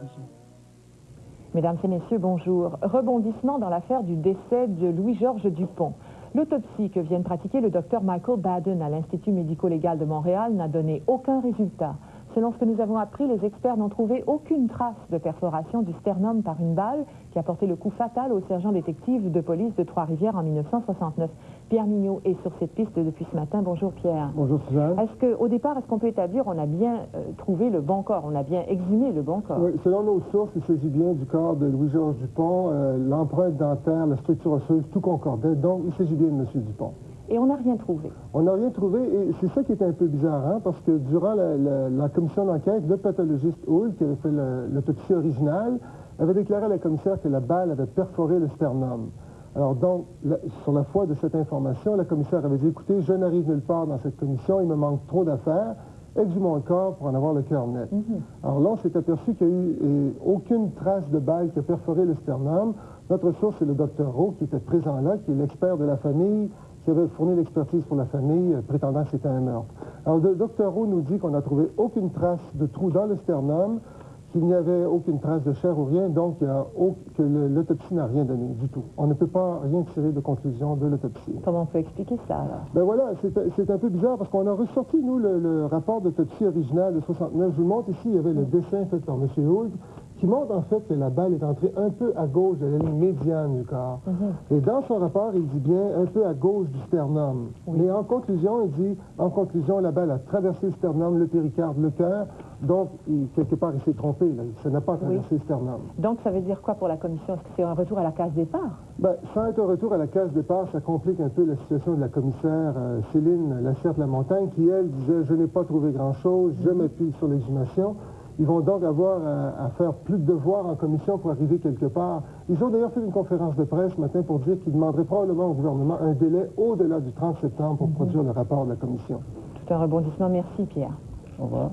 Brigitte. Mesdames et messieurs, bonjour. Rebondissement dans l'affaire du décès de Louis-Georges Dupont. L'autopsie que vient de pratiquer le docteur Michael Baden à l'Institut médico-légal de Montréal n'a donné aucun résultat. Selon ce que nous avons appris, les experts n'ont trouvé aucune trace de perforation du sternum par une balle qui a porté le coup fatal au sergent détective de police de Trois-Rivières en 1969. Pierre Mignot est sur cette piste depuis ce matin. Bonjour Pierre. Bonjour Suzanne. Au départ, est-ce qu'on peut établir qu'on a bien trouvé le bon corps, on a bien exhumé le bon corps? Oui, selon nos sources, il s'agit bien du corps de Louis-Georges Dupont. L'empreinte dentaire, la structure osseuse, tout concordait. Donc, il s'agit bien de M. Dupont. Et on n'a rien trouvé. On n'a rien trouvé, et c'est ça qui est un peu bizarre, hein, parce que durant la commission d'enquête, le pathologiste Hull, qui avait fait l'autopsie originale, avait déclaré à la commissaire que la balle avait perforé le sternum. Alors donc, sur la foi de cette information, la commissaire avait dit, écoutez, je n'arrive nulle part dans cette commission, il me manque trop d'affaires, exhumons le corps pour en avoir le cœur net. Alors là, on s'est aperçu qu'il n'y a eu aucune trace de balle qui a perforé le sternum. Notre source, c'est le docteur Rowe, qui était présent là, qui est l'expert de la famille, qui avait fourni l'expertise pour la famille, prétendant que c'était un meurtre. Alors, le docteur Rowe nous dit qu'on n'a trouvé aucune trace de trou dans le sternum, qu'il n'y avait aucune trace de chair ou rien, donc que l'autopsie n'a rien donné du tout. On ne peut pas rien tirer de conclusion de l'autopsie. Comment on peut expliquer ça, alors? Ben voilà, c'est un peu bizarre, parce qu'on a ressorti, nous, le rapport d'autopsie original de 69. Je vous le montre ici, il y avait le dessin fait par M. Hoult, qui montre en fait que la balle est entrée un peu à gauche de la ligne médiane du corps. Et dans son rapport, il dit bien un peu à gauche du sternum. Mais en conclusion, il dit, en conclusion, la balle a traversé le sternum, le péricarde, le cœur. Donc, quelque part, il s'est trompé. Là. Ça n'a pas traversé le sternum. Donc, ça veut dire quoi pour la commission? Est-ce que c'est un retour à la case départ? Ben, sans être un retour à la case départ, ça complique un peu la situation de la commissaire Céline Lacerte-Lamontagne, qui, elle, disait, je n'ai pas trouvé grand-chose, je m'appuie sur l'exhumation. Ils vont donc avoir à faire plus de devoirs en commission pour arriver quelque part. Ils ont d'ailleurs fait une conférence de presse ce matin pour dire qu'ils demanderaient probablement au gouvernement un délai au-delà du 30 septembre pour produire le rapport de la commission. Tout un rebondissement. Merci, Pierre. Au revoir.